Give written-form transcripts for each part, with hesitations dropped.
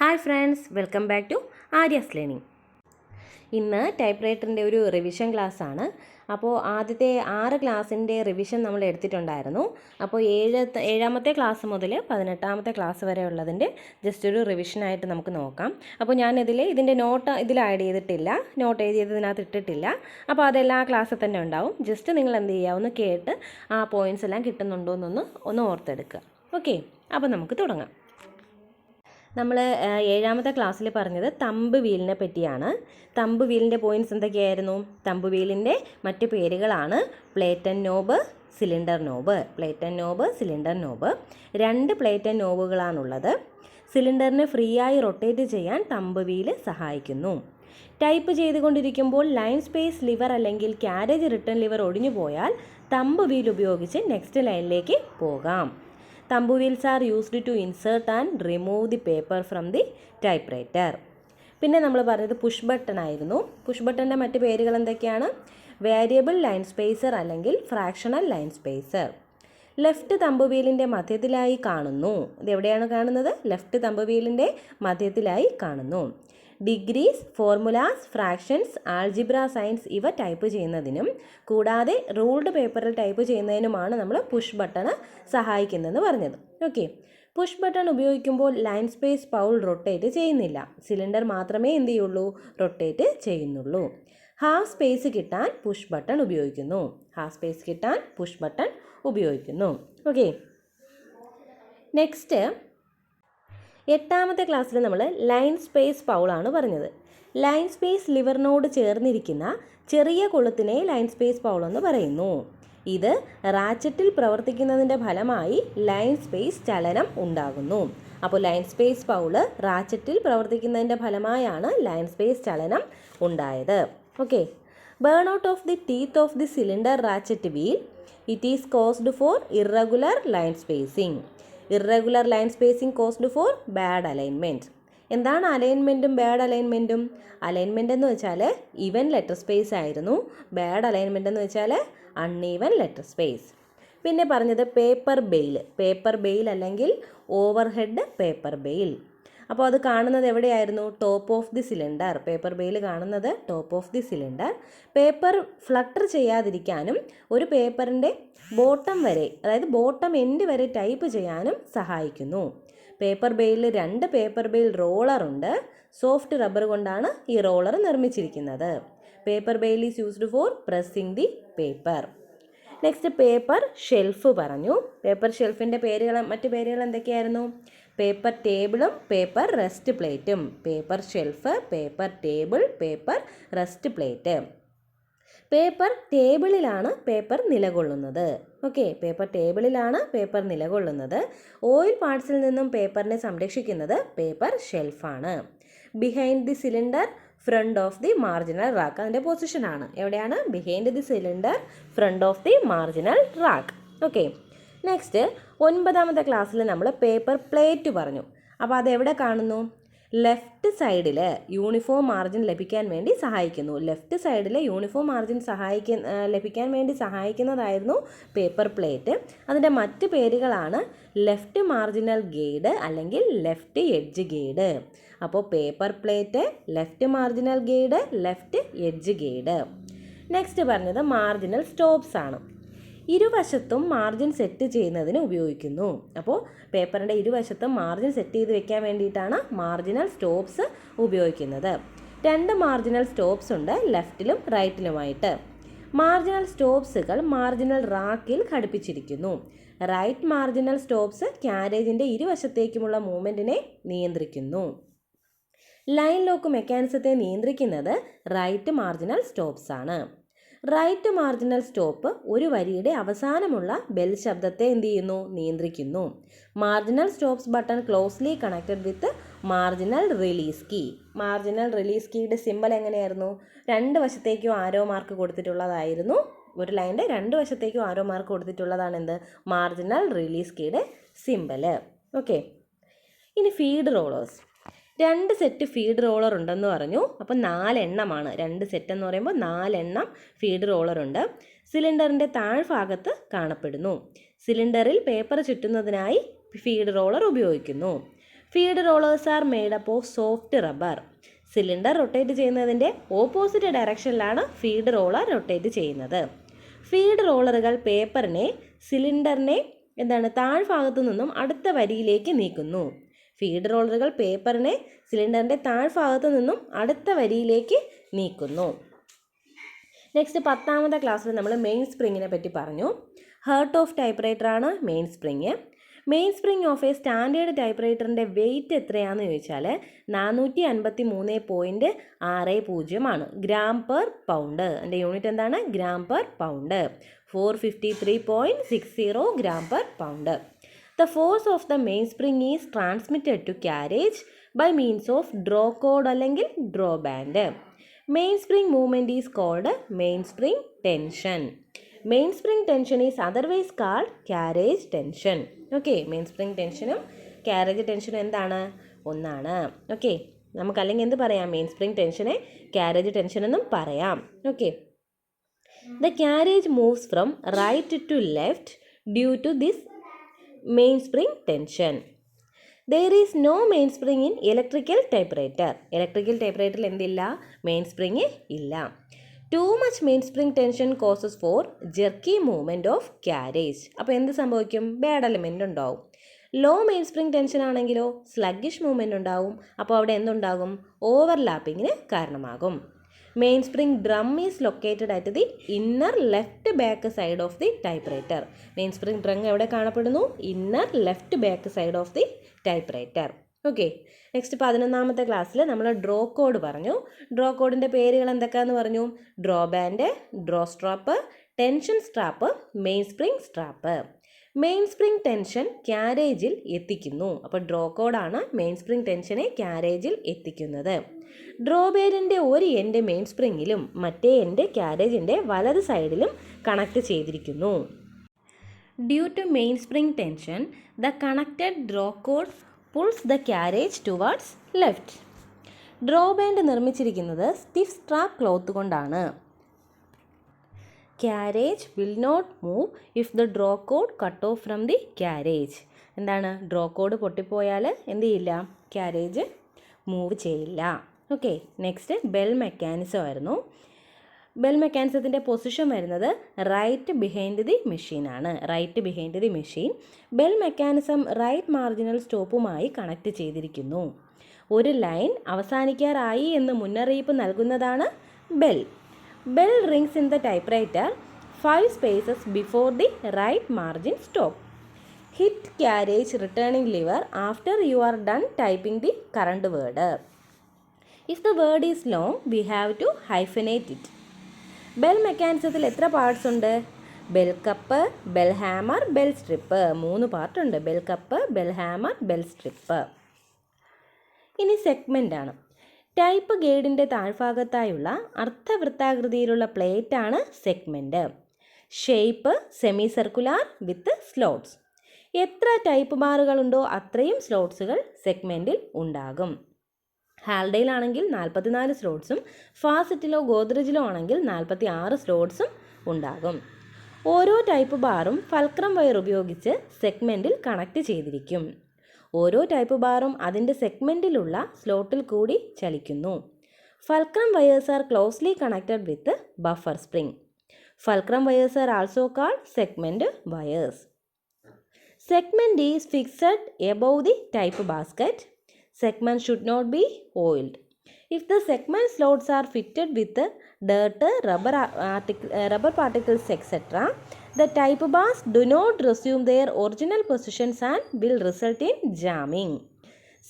Hi friends, welcome back to Aryas learning. ഇന്ന് ടൈപ്പ് റൈറ്ററിൻ്റെ ഒരു റിവിഷൻ ക്ലാസ്സാണ്. അപ്പോൾ ആദ്യത്തെ 6 ക്ലാസ്സിൻ്റെ റിവിഷൻ നമ്മൾ എടുത്തിട്ടുണ്ടായിരുന്നു. അപ്പോൾ ഏഴാമത്തെ ക്ലാസ് മുതൽ 18ാമത്തെ ക്ലാസ് വരെ ഉള്ളതിൻ്റെ ജസ്റ്റ് ഒരു റിവിഷനായിട്ട് നമുക്ക് നോക്കാം. അപ്പോൾ ഇതിൻ്റെ നോട്ട് ആഡ് ചെയ്തിട്ടില്ല, നോട്ട് എഴുതിയത് ഇതിനകത്ത് ഇട്ടിട്ടില്ല. അപ്പോൾ അതെല്ലാം ആ ക്ലാസ്സിൽ തന്നെ ഉണ്ടാവും. ജസ്റ്റ് നിങ്ങൾ എന്ത് ചെയ്യുക, ഒന്ന് കേട്ട് ആ പോയിൻറ്റ്സ് എല്ലാം കിട്ടുന്നുണ്ടോ ഒന്ന് ഓർത്തെടുക്കുക. ഓക്കെ, അപ്പോൾ നമുക്ക് തുടങ്ങാം. നമ്മൾ 7ാമത്തെ ക്ലാസ്സിൽ പറഞ്ഞത് തമ്പ് വീലിനെ പറ്റിയാണ്. തമ്പ് വീലിൻ്റെ പോയിൻറ്റ്സ് എന്തൊക്കെയായിരുന്നു? തമ്പ് വീലിൻ്റെ മറ്റ് പേരുകളാണ് plate and knob, cylinder knob. Plate and knob, cylinder knob. 2 plate and നോബുകളാണുള്ളത്. സിലിണ്ടറിനെ ഫ്രീ ആയി റൊട്ടേറ്റ് ചെയ്യാൻ തമ്പ് വീല് സഹായിക്കുന്നു. ടൈപ്പ് ചെയ്തുകൊണ്ടിരിക്കുമ്പോൾ ലൈൻ സ്പേസ് ലിവർ അല്ലെങ്കിൽ ക്യാരേജ് റിട്ടേൺ ലിവർ ഒടിഞ്ഞു പോയാൽ തമ്പ് വീൽ ഉപയോഗിച്ച് നെക്സ്റ്റ് ലൈനിലേക്ക് പോകാം. Thumb wheels are used to insert and remove the paper from the typewriter. പിന്നെ നമ്മൾ പറഞ്ഞത് പുഷ് ബട്ടൺ ആയിരുന്നു. പുഷ് ബട്ടൻ്റെ മറ്റ് പേരുകൾ എന്തൊക്കെയാണ്? വേരിയബിൾ ലൈൻ സ്പേസർ അല്ലെങ്കിൽ fractional line spacer. Left thumb വീലിൻ്റെ മധ്യത്തിലായി കാണുന്നു. ഇതെവിടെയാണ് കാണുന്നത്? ലെഫ്റ്റ് തമ്പ് വീലിൻ്റെ മധ്യത്തിലായി കാണുന്നു. Degrees, formulas, fractions, algebra signs ഇവ ടൈപ്പ് ചെയ്യുന്നതിനും കൂടാതെ റൂൾഡ് പേപ്പറിൽ ടൈപ്പ് ചെയ്യുന്നതിനുമാണ് നമ്മൾ പുഷ് ബട്ടൺ സഹായിക്കുന്നതെന്ന് പറഞ്ഞത്. ഓക്കെ, പുഷ് ബട്ടൺ ഉപയോഗിക്കുമ്പോൾ ലൈൻ സ്പേസ് പൗൾ റൊട്ടേറ്റ് ചെയ്യുന്നില്ല. സിലിണ്ടർ മാത്രമേ എന്ത് ചെയ്യുള്ളൂ? റൊട്ടേറ്റ് ചെയ്യുന്നുള്ളൂ. ഹാഫ് സ്പേസ് കിട്ടാൻ പുഷ് ബട്ടൺ ഉപയോഗിക്കുന്നു. ഹാഫ് സ്പേസ് കിട്ടാൻ പുഷ് ബട്ടൺ ഉപയോഗിക്കുന്നു. ഓക്കെ, നെക്സ്റ്റ് 8ാമത്തെ ക്ലാസ്സിൽ നമ്മൾ ലൈൻ സ്പേസ് പൗളാണ് പറഞ്ഞത്. ലൈൻ സ്പേസ് ലിവറിനോട് ചേർന്നിരിക്കുന്ന ചെറിയ കൊളുത്തിനെ ലൈൻ സ്പേസ് പൗൾ എന്ന് പറയുന്നു. ഇത് റാച്ചറ്റിൽ പ്രവർത്തിക്കുന്നതിൻ്റെ ഫലമായി ലൈൻ സ്പേസ് ചലനം ഉണ്ടാകുന്നു. അപ്പോൾ ലൈൻ സ്പേസ് പൗള് റാച്ചറ്റിൽ പ്രവർത്തിക്കുന്നതിൻ്റെ ഫലമായാണ് ലൈൻ സ്പേസ് ചലനം ഉണ്ടായത്. Okay, burn out of the teeth of the cylinder ratchet wheel. It is caused for irregular line spacing. Irregular line spacing caused for bad alignment. എന്താണ് അലൈൻമെൻറ്റും ബാഡ് അലൈൻമെൻറ്റും? Alignment എന്ന് വെച്ചാൽ ഈവൻ ലെറ്റർ സ്പേസ് ആയിരുന്നു. Bad alignment എന്ന് വെച്ചാൽ uneven letter space. പിന്നെ പറഞ്ഞത് പേപ്പർ ബെയിൽ അല്ലെങ്കിൽ ഓവർഹെഡ് പേപ്പർ ബെയിൽ. അപ്പോൾ അത് കാണുന്നത് എവിടെയായിരുന്നു? Top of the cylinder. Paper bail കാണുന്നത് top of the cylinder. Paper flutter ചെയ്യാതിരിക്കാനും ഒരു പേപ്പറിൻ്റെ ബോട്ടം വരെ, അതായത് ബോട്ടം എൻഡ് വരെ ടൈപ്പ് ചെയ്യാനും സഹായിക്കുന്നു. പേപ്പർ ബെയിലിൽ 2 പേപ്പർ ബെയിൽ റോളറുണ്ട്. സോഫ്റ്റ് റബ്ബർ കൊണ്ടാണ് ഈ റോളർ നിർമ്മിച്ചിരിക്കുന്നത്. Paper bail is used for pressing the paper. Next paper shelf പറഞ്ഞു. പേപ്പർ ഷെൽഫിൻ്റെ മറ്റ് പേരുകൾ എന്തൊക്കെയായിരുന്നു? പേപ്പർ ടേബിളും പേപ്പർ റെസ്റ്റ് പ്ലേറ്റും. Paper shelf, paper table, paper rest plate. Paper ടേബിളിലാണ് പേപ്പർ നിലകൊള്ളുന്നത്. ഓക്കെ, പേപ്പർ ടേബിളിലാണ് പേപ്പർ നിലകൊള്ളുന്നത്. ഓയിൽ പാർട്സിൽ നിന്നും പേപ്പറിനെ സംരക്ഷിക്കുന്നത് പേപ്പർ ഷെൽഫാണ്. Behind the cylinder, front of the marginal rack. അതിൻ്റെ പൊസിഷനാണ് എവിടെയാണ്? Behind the cylinder, front of the marginal rack. Okay, next 9ാമത്തെ ക്ലാസ്സിൽ നമ്മൾ പേപ്പർ പ്ലേറ്റ് പറഞ്ഞു. അപ്പോൾ അതെവിടെ കാണുന്നു? ലെഫ്റ്റ് സൈഡിൽ യൂണിഫോം മാർജിൻ ലഭിക്കാൻ വേണ്ടി സഹായിക്കുന്നു. ലെഫ്റ്റ് സൈഡിൽ യൂണിഫോം മാർജിൻ ലഭിക്കാൻ വേണ്ടി സഹായിക്കുന്നതായിരുന്നു പേപ്പർ പ്ലേറ്റ്. അതിൻ്റെ മറ്റ് പേരുകളാണ് ലെഫ്റ്റ് മാർജിനൽ ഗൈഡ് അല്ലെങ്കിൽ ലെഫ്റ്റ് എഡ്ജ് ഗൈഡ്. അപ്പോൾ paper plate, left marginal guide, left edge guide. Next പറഞ്ഞത് മാർജിനൽ സ്റ്റോപ്സ് ആണ്. ഇരുവശത്തും മാർജിൻ സെറ്റ് ചെയ്യുന്നതിന് ഉപയോഗിക്കുന്നു. അപ്പോൾ പേപ്പറിൻ്റെ ഇരുവശത്തും മാർജിൻ സെറ്റ് ചെയ്ത് വെക്കാൻ വേണ്ടിയിട്ടാണ് മാർജിനൽ സ്റ്റോപ്സ് ഉപയോഗിക്കുന്നത്. 2 മാർജിനൽ സ്റ്റോപ്സ് ഉണ്ട്, ലെഫ്റ്റിലും റൈറ്റിലുമായിട്ട്. മാർജിനൽ സ്റ്റോപ്സുകൾ മാർജിനൽ റാക്കിൽ ഘടിപ്പിച്ചിരിക്കുന്നു. റൈറ്റ് മാർജിനൽ സ്റ്റോപ്സ് ക്യാരേജിൻ്റെ ഇരുവശത്തേക്കുമുള്ള മൂവ്മെൻറ്റിനെ നിയന്ത്രിക്കുന്നു. ലൈൻ ലോക്ക് മെക്കാനിസത്തെ നിയന്ത്രിക്കുന്നത് റൈറ്റ് മാർജിനൽ സ്റ്റോപ്സ് ആണ്. റൈറ്റ് മാർജിനൽ സ്റ്റോപ്പ് ഒരു വരിയുടെ അവസാനമുള്ള ബെൽ ശബ്ദത്തെ എന്ത് ചെയ്യുന്നു? നിയന്ത്രിക്കുന്നു. Marginal stops button closely connected with marginal release key. Marginal release കീയുടെ സിമ്പൽ എങ്ങനെയായിരുന്നു? 2 വശത്തേക്കും ആരോ മാർക്ക് കൊടുത്തിട്ടുള്ളതായിരുന്നു. ഒരു ലൈൻ്റെ 2 വശത്തേക്കും ആരോ മാർക്ക് കൊടുത്തിട്ടുള്ളതാണ് എന്ത്? മാർജിനൽ റിലീസ് കീയുടെ സിമ്പല്. ഓക്കെ, ഇനി feed rollers. 2 set feed roller ഉണ്ടെന്ന് പറഞ്ഞു. അപ്പോൾ 4 എണ്ണമാണ്. 2 സെറ്റ് എന്ന് പറയുമ്പോൾ 4 എണ്ണം ഫീഡ് റോളറുണ്ട്. സിലിണ്ടറിൻ്റെ താഴ്ഭാഗത്ത് കാണപ്പെടുന്നു. സിലിണ്ടറിൽ പേപ്പർ ചുറ്റുന്നതിനായി ഫീഡ് റോളർ ഉപയോഗിക്കുന്നു. Feed rollers are made up of soft rubber. Cylinder rotate ചെയ്യുന്നതിൻ്റെ ഓപ്പോസിറ്റ് ഡയറക്ഷനിലാണ് ഫീഡ് റോളർ റൊട്ടേറ്റ് ചെയ്യുന്നത്. ഫീഡ് റോളറുകൾ പേപ്പറിനെ സിലിണ്ടറിനെ താഴ്ഭാഗത്തു നിന്നും അടുത്ത വരിയിലേക്ക് നീക്കുന്നു. ഫീഡ് റോളറുകൾ പേപ്പറിനെ സിലിണ്ടറിൻ്റെ താഴ്ഭാഗത്തു നിന്നും അടുത്ത വരിയിലേക്ക് നീക്കുന്നു. നെക്സ്റ്റ് 10ാമത്തെ ക്ലാസ്സിൽ നമ്മൾ മെയിൻ സ്പ്രിങ്ങിനെ പറ്റി പറഞ്ഞു. ഹേർട്ട് ഓഫ് ടൈപ്പ് ആണ് main spring. Main spring of a standard type റൈറ്ററിൻ്റെ വെയിറ്റ് എത്രയാണെന്ന് ചോദിച്ചാൽ 453.60 ആണ്, ഗ്രാം പെർ പൗണ്ട്. അതിൻ്റെ യൂണിറ്റ് എന്താണ്? Gram per pound. 453.60 gram per pound. The force of the mainspring is transmitted to carriage by means of draw cord അല്ലെങ്കിൽ draw band. Mainspring movement is called mainspring tension. Mainspring tension is otherwise called carriage tension. Okay, mainspring tensionും carriage tensionും എന്താണ്? ഒന്നാണ്. Okay, നമുക്ക് അല്ലെങ്കിൽ എന്ത് പറയാം? mainspring tensionനെ carriage tension എന്നും പറയാം. Okay, the carriage moves from right to left due to this mainspring tension. There is no mainspring in electrical typewriter. Electrical typewriter എന്തില്ല? mainspring ഇല്ല. Too much mainspring tension causes for jerky movement of carriage. അപ്പോൾ എന്ത് സംഭവിക്കും? Bad element ഉണ്ടാവും. Law മെയിൻസ്പ്രിങ് tension ആണെങ്കിലോ സ്ലഗ്ഗിഷ് movement ഉണ്ടാവും. അപ്പോൾ അവിടെ എന്തുണ്ടാകും? ഓവർലാപ്പിങ്ങിന് കാരണമാകും. Mainspring drum is located at the inner left back side of the typewriter. Mainspring drum എവിടെ കാണപ്പെടുന്നു? inner left back side of the typewriter. Okay, next 11ാമത്തെ ക്ലാസ്സിൽ നമ്മൾ ഡ്രോ കോഡ് പറഞ്ഞു. ഡ്രോ കോഡിൻ്റെ പേരുകൾ എന്തൊക്കെയാണെന്ന് പറഞ്ഞു? Draw band, draw strap, tension strap, main spring strap. Main spring tension ക്യാരേജിൽ എത്തിക്കുന്നു. അപ്പോൾ ഡ്രോ കോഡാണ് മെയിൻ സ്പ്രിങ് ടെൻഷനെ ക്യാരേജിൽ എത്തിക്കുന്നത്. ഡ്രോ ബേരിൻ്റെ ഒരു എൻഡ് മെയിൻ സ്പ്രിങ്ങിലും മറ്റേ എൻഡ് ക്യാരേജിൻ്റെ വലത് സൈഡിലും കണക്ട് ചെയ്തിരിക്കുന്നു. Due to main spring tension the connected draw cord pulls the carriage towards left. Draw band നിർമ്മിച്ചിരിക്കുന്നത് സ്റ്റിഫ് സ്ട്രാപ്പ് ക്ലോത്ത് കൊണ്ടാണ്. Carriage will not move if the draw cord cut off from the carriage. എന്താണ്? Draw cord പൊട്ടിപ്പോയാൽ എന്ത് ചെയ്യില്ല? Carriage move ചെയ്യില്ല. Okay, next bell mechanism ആയിരുന്നു. Bell മെക്കാനിസത്തിൻ്റെ position വരുന്നത് റൈറ്റ് ബിഹൈൻഡ് ദി മെഷീനാണ്. Right behind the machine. Bell mechanism right marginal സ്റ്റോപ്പുമായി കണക്ട് ചെയ്തിരിക്കുന്നു. ഒരു ലൈൻ അവസാനിക്കാറായി എന്ന് മുന്നറിയിപ്പ് നൽകുന്നതാണ് bell. Bell rings in the typewriter 5 spaces before the right margin stop. Hit carriage returning lever after you are done typing the current word. If the word is long, we have to hyphenate it. Bell mechanismത്തിൽ എത്ര parts ഉണ്ട്? Bell cup, bell hammer, bell strip. 3 part ഉണ്ട്. Bell cup, bell hammer, bell strip. ഇനി segment ആണ്. Type ഗൈഡിൻ്റെ താഴ്ഭാഗത്തായുള്ള അർദ്ധവൃത്താകൃതിയിലുള്ള പ്ലേറ്റാണ് segment. Shape semi circular with slots. എത്ര ടൈപ്പ് ബാറുകളുണ്ടോ അത്രയും സ്ലോട്ട്സുകൾ സെഗ്മെൻറ്റിൽ ഉണ്ടാകും. ഹാൽഡയിലാണെങ്കിൽ 44 സ്ലോട്ട്സും ഫാസറ്റിലോ ഗോദ്രജിലോ ആണെങ്കിൽ 46 സ്ലോട്ട്സും ഉണ്ടാകും. ഓരോ ടൈപ്പ് ബാറും ഫൽക്രം വയർ ഉപയോഗിച്ച് സെഗ്മെൻറ്റിൽ കണക്ട് ചെയ്തിരിക്കും. ഓരോ ടൈപ്പ് ബാറും അതിൻ്റെ സെഗ്മെൻറ്റിലുള്ള സ്ലോട്ടിൽ കൂടി ചലിക്കുന്നു. Fulcrum wires are closely connected with buffer spring. Fulcrum wires are also called segment wires. Segment is fixed above the type basket. Segment should not be oiled. If the segment slots are fitted with dirt, rubber particles, etc., the type bars do not resume their original positions and will result in jamming.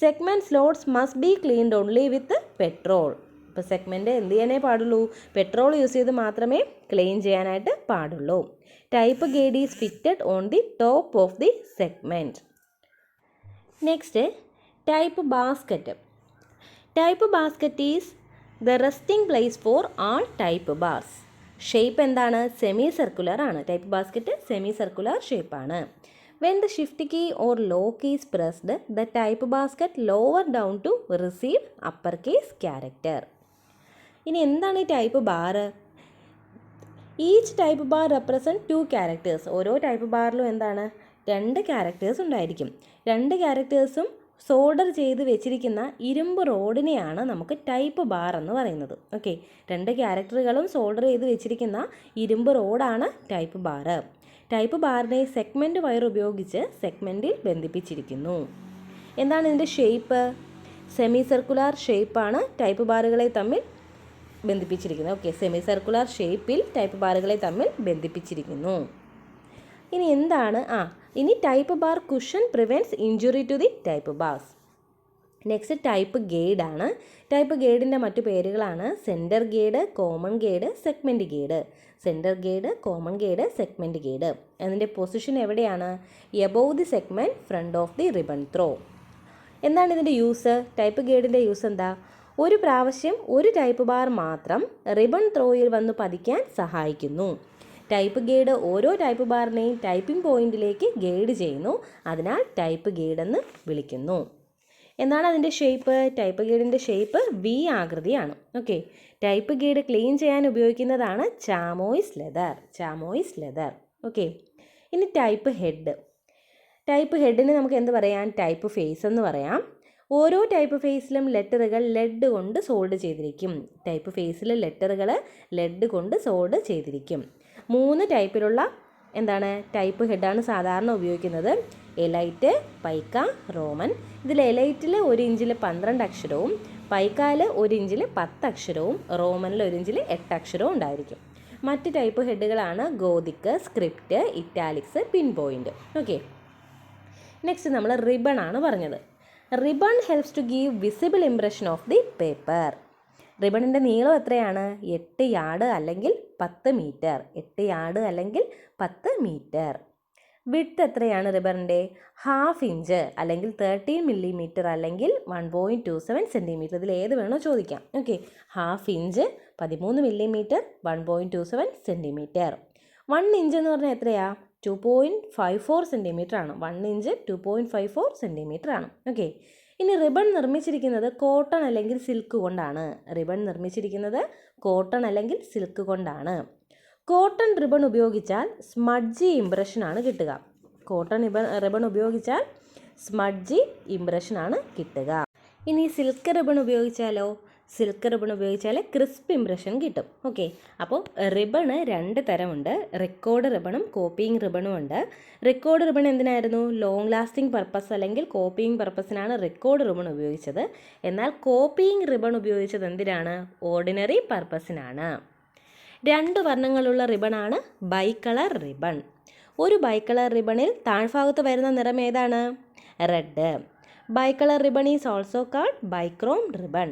Segment slots must be cleaned only with petrol. ഇപ്പോൾ segment എന്ത് ചെയ്യാനേ പാടുള്ളൂ? Petrol use ചെയ്ത് മാത്രമേ clean ചെയ്യാനായിട്ട് പാടുള്ളൂ. Type guide is fitted on the top of the segment. Next type basket. Type basket is the resting place for all type bars. Shape എന്താണ്? Semi circular ആണ്. ടൈപ്പ് ബാസ്ക്കറ്റ് സെമി സർക്കുലർ ഷേപ്പാണ്. When the shift key or lock is pressed the type basket lower down to receive upper case character. ഇനി എന്താണ് ഈ type bar? Each type bar represent 2 characters. ഓരോ type ബാറിലും എന്താണ്? 2 characters ഉണ്ടായിരിക്കും. 2 ക്യാരക്ടേഴ്സും solder ചെയ്ത് വെച്ചിരിക്കുന്ന ഇരുമ്പ് റോഡിനെയാണ് നമുക്ക് ടൈപ്പ് ബാർ എന്ന് പറയുന്നത്. ഓക്കെ, 2 ക്യാരക്ടറുകളും സോൾഡർ ചെയ്ത് വെച്ചിരിക്കുന്ന ഇരുമ്പ് റോഡാണ് ടൈപ്പ് ബാർ. ടൈപ്പ് ബാറിനെ സെഗ്മെൻറ്റ് വയർ ഉപയോഗിച്ച് സെഗ്മെൻറ്റിൽ ബന്ധിപ്പിച്ചിരിക്കുന്നു. എന്താണ് ഇതിൻ്റെ ഷേപ്പ്? സെമി സർക്കുലാർ ഷേപ്പാണ് ടൈപ്പ് ബാറുകളെ തമ്മിൽ ബന്ധിപ്പിച്ചിരിക്കുന്നത്. ഓക്കെ, സെമി സർക്കുലാർ ഷേപ്പിൽ ടൈപ്പ് ബാറുകളെ തമ്മിൽ ബന്ധിപ്പിച്ചിരിക്കുന്നു. ഇനി എന്താണ് ഇനി type bar cushion prevents injury to the type bars. Next type guide ആണ്. ടൈപ്പ് ഗൈഡിൻ്റെ മറ്റു പേരുകളാണ് centre guide, common guide, segment guide. Centre guide, common guide, segment guide. അതിൻ്റെ പൊസിഷൻ എവിടെയാണ്? Above the segment, front of the ribbon throw. എന്താണ് ഇതിൻ്റെ use? Type ഗൈഡിൻ്റെ use എന്താ? ഒരു പ്രാവശ്യം ഒരു ടൈപ്പ് ബാർ മാത്രം റിബൺ ത്രോയിൽ വന്ന് പതിക്കാൻ സഹായിക്കുന്നു. ടൈപ്പ് ഗൈഡ് ഓരോ ടൈപ്പ് ബാറിനെയും ടൈപ്പിംഗ് പോയിന്റിലേക്ക് ഗൈഡ് ചെയ്യുന്നു. അതിനാൽ ടൈപ്പ് ഗൈഡ് എന്ന് വിളിക്കുന്നു. എന്താണ് അതിൻ്റെ ഷേപ്പ്? ടൈപ്പ് ഗൈഡിൻ്റെ ഷേപ്പ് വി ആകൃതിയാണ്. ഓക്കെ, ടൈപ്പ് ഗൈഡ് ക്ലീൻ ചെയ്യാൻ ഉപയോഗിക്കുന്നതാണ് chamois leather. Chamois leather. Okay, ഇനി ടൈപ്പ് ഹെഡ്. ടൈപ്പ് ഹെഡിന് നമുക്ക് എന്ത് പറയാം? ടൈപ്പ് ഫേസ് എന്ന് പറയാം. ഓരോ ടൈപ്പ് ഫേസിലും ലെറ്ററുകൾ ലെഡ് കൊണ്ട് സോൾഡ് ചെയ്തിരിക്കും. ടൈപ്പ് ഫേസിൽ ലെറ്ററുകൾ ലെഡ് കൊണ്ട് സോൾഡ് ചെയ്തിരിക്കും. 3 ടൈപ്പിലുള്ള ടൈപ്പ് ഹെഡാണ് സാധാരണ ഉപയോഗിക്കുന്നത്. Elite, Paika, Roman. ഇതിൽ എലൈറ്റിൽ 1 ഇഞ്ചിൽ 12 അക്ഷരവും പൈക്കായിൽ 1 ഇഞ്ചിൽ 10 അക്ഷരവും റോമനിൽ 1 ഇഞ്ചിൽ 8 അക്ഷരവും ഉണ്ടായിരിക്കും. മറ്റ് ടൈപ്പ് ഹെഡുകളാണ് gothic, script, italics, pin point. Okay, next നമ്മൾ റിബൺ ആണ് പറഞ്ഞത്. Ribbon helps to give visible impression of the paper. റിബണിൻ്റെ നീളം എത്രയാണ്? 8 യാർഡ് അല്ലെങ്കിൽ 10 മീറ്റർ. 8 യാർഡ് അല്ലെങ്കിൽ 10 മീറ്റർ. വിഡ്ത്ത് എത്രയാണ് റിബണിൻ്റെ? 1/2 ഇഞ്ച് അല്ലെങ്കിൽ 13 മില്ലിമീറ്റർ അല്ലെങ്കിൽ 1.27 സെൻറ്റിമീറ്റർ. ഇതിൽ ഏത് വേണോ ചോദിക്കാം. Okay, 1/2 inch, 13 millimetre, 1.27 centimetre. 1 inch എന്ന് പറഞ്ഞാൽ എത്രയാ? 2.54 സെൻറ്റിമീറ്റർ ആണ്. 1 ഇഞ്ച് 2.54 സെൻറ്റിമീറ്റർ ആണ്. ഓക്കെ, ഇനി റിബൺ നിർമ്മിച്ചിരിക്കുന്നത് കോട്ടൺ അല്ലെങ്കിൽ സിൽക്ക് കൊണ്ടാണ്. റിബൺ നിർമ്മിച്ചിരിക്കുന്നത് കോട്ടൺ അല്ലെങ്കിൽ സിൽക്ക് കൊണ്ടാണ്. കോട്ടൺ റിബൺ ഉപയോഗിച്ചാൽ സ്മഡ്ജി ഇംപ്രഷനാണ് കിട്ടുക. കോട്ടൺ റിബൺ ഉപയോഗിച്ചാൽ സ്മഡ്ജി ഇംപ്രഷനാണ് കിട്ടുക. ഇനി സിൽക്ക് റിബൺ ഉപയോഗിച്ചാലോ? സിൽക്ക് റിബൺ ഉപയോഗിച്ചാൽ ക്രിസ്പ് ഇംപ്രഷൻ കിട്ടും. ഓക്കെ, അപ്പോൾ റിബണ് 2 തരമുണ്ട്. റെക്കോർഡ് റിബണും കോപ്പിയിങ് റിബണും ഉണ്ട്. റെക്കോർഡ് റിബൺ എന്തിനായിരുന്നു? ലോങ് ലാസ്റ്റിംഗ് പർപ്പസ് അല്ലെങ്കിൽ കോപ്പിയിങ് പർപ്പസിനാണ് റെക്കോർഡ് റിബൺ ഉപയോഗിച്ചത്. എന്നാൽ കോപ്പിയിങ് റിബൺ ഉപയോഗിച്ചത് എന്തിനാണ്? ഓർഡിനറി പർപ്പസിനാണ്. 2 വർണ്ണങ്ങളുള്ള റിബണാണ് ബൈകളർ റിബൺ. ഒരു ബൈകളർ റിബണിൽ താഴ്ഭാഗത്ത് വരുന്ന നിറം ഏതാണ്? Red. Bicolour ribbon is also called bichrome ribbon.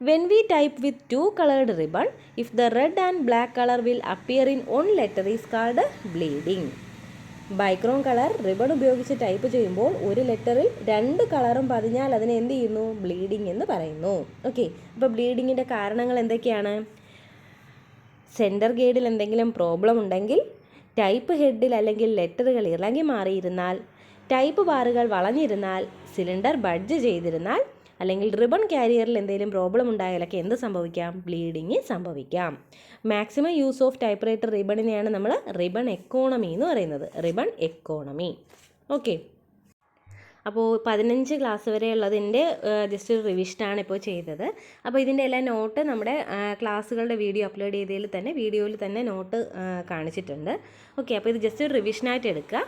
When we type with 2 colored ribbon, if the red and black color will appear in one letter is called bleeding. Bichrome colour ribbon ഉപയോഗിച്ച് type ചെയ്യുമ്പോൾ ഒരു ലെറ്ററിൽ 2 കളറും പതിഞ്ഞാൽ അതിനെ എന്ത് ചെയ്യുന്നു? Bleeding എന്ന് പറയുന്നു. Okay, അപ്പോൾ ബ്ലീഡിങ്ങിൻ്റെ കാരണങ്ങൾ എന്തൊക്കെയാണ്? സെൻറ്റർ ഗൈഡിൽ എന്തെങ്കിലും പ്രോബ്ലം ഉണ്ടെങ്കിൽ, ടൈപ്പ് ഹെഡിൽ അല്ലെങ്കിൽ ലെറ്ററുകൾ ഇളകി മാറിയിരുന്നാൽ, ടൈപ്പ് ബാറുകൾ വളഞ്ഞിരുന്നാൽ, സിലിണ്ടർ ബഡ്ജ് ചെയ്തിരുന്നാൽ, അല്ലെങ്കിൽ റിബൺ കാരിയറിൽ എന്തെങ്കിലും പ്രോബ്ലം ഉണ്ടായാലൊക്കെ എന്ത് സംഭവിക്കാം? ബ്ലീഡിങ് സംഭവിക്കാം. മാക്സിമം യൂസ് ഓഫ് ടൈപ്പ്റൈറ്റർ റിബണിനെയാണ് നമ്മൾ റിബൺ എക്കോണമി എന്ന് പറയുന്നത്. Ribbon economy. ഓക്കെ, അപ്പോൾ 15 ക്ലാസ് വരെ ഉള്ളതിൻ്റെ ജസ്റ്റ് ഒരു റിവിഷനാണ് ഇപ്പോൾ ചെയ്തത്. അപ്പോൾ ഇതിൻ്റെ എല്ലാ നോട്ട് നമ്മുടെ ക്ലാസ്സുകളുടെ വീഡിയോ അപ്ലോഡ് ചെയ്തതിൽ തന്നെ വീഡിയോയിൽ തന്നെ നോട്ട് കാണിച്ചിട്ടുണ്ട്. ഓക്കെ, അപ്പോൾ ഇത് ജസ്റ്റ് ഒരു റിവിഷനായിട്ട് എടുക്കുക.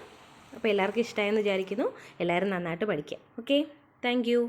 അപ്പോൾ എല്ലാവർക്കും ഇഷ്ടമായെന്ന് വിചാരിക്കുന്നു. എല്ലാവരും നന്നായിട്ട് പഠിക്കുക. Okay, thank you.